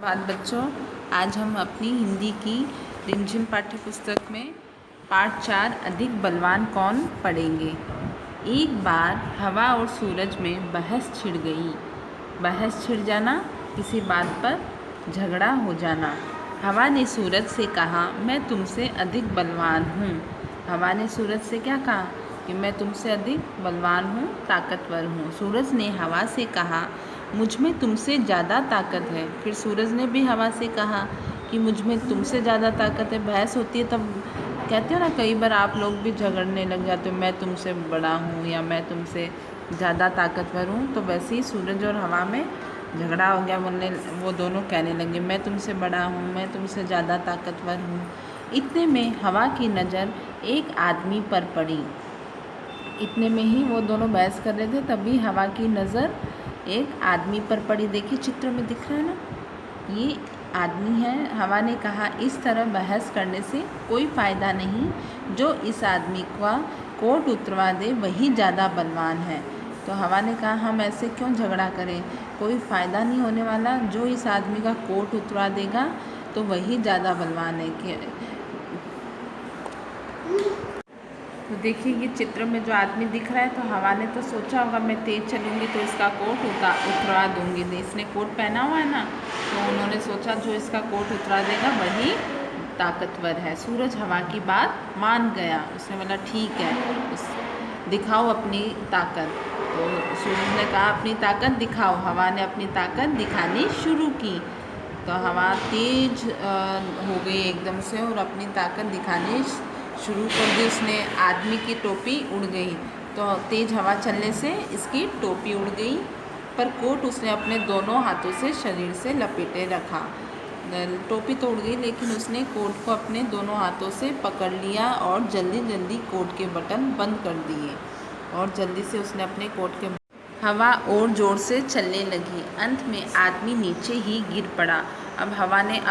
धन्यवाद बच्चों। आज हम अपनी हिंदी की रिमझिम पाठ्य पुस्तक में पाठ 4 अधिक बलवान कौन पढ़ेंगे। एक बार हवा और सूरज में बहस छिड़ गई। बहस छिड़ जाना, किसी बात पर झगड़ा हो जाना। हवा ने सूरज से कहा, मैं तुमसे अधिक बलवान हूँ। हवा ने सूरज से क्या कहा कि मैं तुमसे अधिक बलवान हूँ, ताकतवर हूँ। सूरज ने हवा से कहा, मुझ में तुमसे ज़्यादा ताकत है। फिर सूरज ने भी हवा से कहा कि मुझ में तुमसे ज़्यादा ताकत है। बहस होती है तब कहते हो ना, कई बार आप लोग भी झगड़ने लग जाते हो, मैं तुमसे बड़ा हूँ या मैं तुमसे ज़्यादा ताकतवर हूँ। तो वैसे ही सूरज और हवा में झगड़ा हो गया। वो दोनों कहने लगे, मैं तुमसे बड़ा हूँ, मैं तुमसे ज़्यादा ताकतवर हूँ। इतने में हवा की नज़र एक आदमी पर पड़ी। इतने में ही वो दोनों बहस कर रहे थे, तभी हवा की नज़र एक आदमी पर पड़ी। देखिए चित्र में दिख रहा है ना, ये आदमी है। हवा ने कहा, इस तरह बहस करने से कोई फ़ायदा नहीं। जो इस आदमी का कोट उतरवा दे वही ज़्यादा बलवान है। तो हवा ने कहा, हम ऐसे क्यों झगड़ा करें, कोई फ़ायदा नहीं होने वाला। जो इस आदमी का कोट उतरवा देगा तो वही ज़्यादा बलवान है। तो देखिए ये चित्र में जो आदमी दिख रहा है, तो हवा ने तो सोचा होगा मैं तेज़ चलूँगी तो इसका कोट उतरवा दूँगी। इसने कोट पहना हुआ है ना, तो उन्होंने सोचा जो इसका कोट उतरा देगा वही ताकतवर है। सूरज हवा की बात मान गया। उसने बोला ठीक है, दिखाओ अपनी ताकत। तो सूरज ने कहा, अपनी ताकत दिखाओ। हवा ने अपनी ताकत दिखानी शुरू की। तो हवा तेज हो गई एकदम से और अपनी ताकत दिखानी शुरू कर दी। उसने आदमी की टोपी उड़ गई। तो तेज़ हवा चलने से इसकी टोपी उड़ गई, पर कोट उसने अपने दोनों हाथों से शरीर से लपेटे रखा। टोपी तो उड़ गई, लेकिन उसने कोट को अपने दोनों हाथों से पकड़ लिया और जल्दी जल्दी कोट के बटन बंद कर दिए और जल्दी से उसने अपने कोट के हवा और ज़ोर से चलने लगी। अंत में आदमी नीचे ही गिर पड़ा। अब हवा ने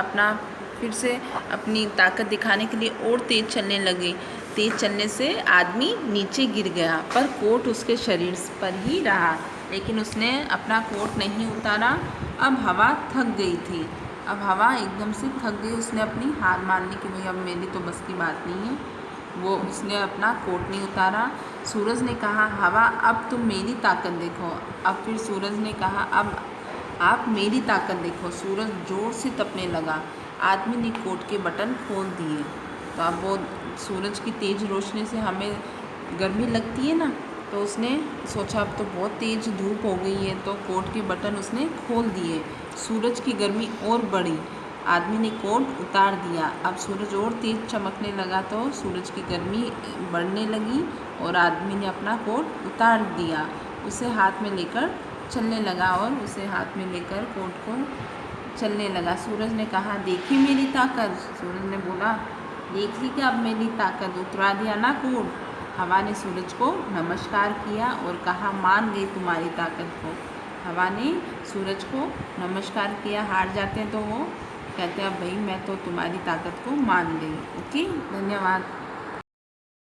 फिर से अपनी ताकत दिखाने के लिए और तेज़ चलने लगी। तेज़ चलने से आदमी नीचे गिर गया, पर कोट उसके शरीर पर ही रहा, लेकिन उसने अपना कोट नहीं उतारा। अब हवा थक गई थी। अब हवा एकदम से थक गई। उसने अपनी हार मान ली कि भाई अब मेरी तो बस की बात नहीं है। उसने अपना कोट नहीं उतारा। सूरज ने कहा, हवा अब तुम मेरी ताकत देखो। अब फिर सूरज ने कहा, अब आप मेरी ताकत देखो। सूरज जोर से तपने लगा। आदमी ने कोट के बटन खोल दिए। तो अब वो सूरज की तेज़ रोशनी से हमें गर्मी लगती है ना, तो उसने सोचा अब तो बहुत तेज़ धूप हो गई है, तो कोट के बटन उसने खोल दिए। सूरज की गर्मी और बढ़ी। आदमी ने कोट उतार दिया। अब सूरज और तेज़ चमकने लगा, तो सूरज की गर्मी बढ़ने लगी और आदमी ने अपना कोट उतार दिया। उसे हाथ में लेकर चलने लगा और उसे हाथ में लेकर कोट को चलने लगा। सूरज ने कहा, देखी मेरी ताकत। सूरज ने बोला, देख ली क्या अब मेरी ताकत, उतरा दिया ना कोट। हवा ने सूरज को नमस्कार किया और कहा, मान गई तुम्हारी ताकत को। हवा ने सूरज को नमस्कार किया। हार जाते हैं तो वो कहते हैं, अब भाई मैं तो तुम्हारी ताकत को मान गई। ओके, धन्यवाद।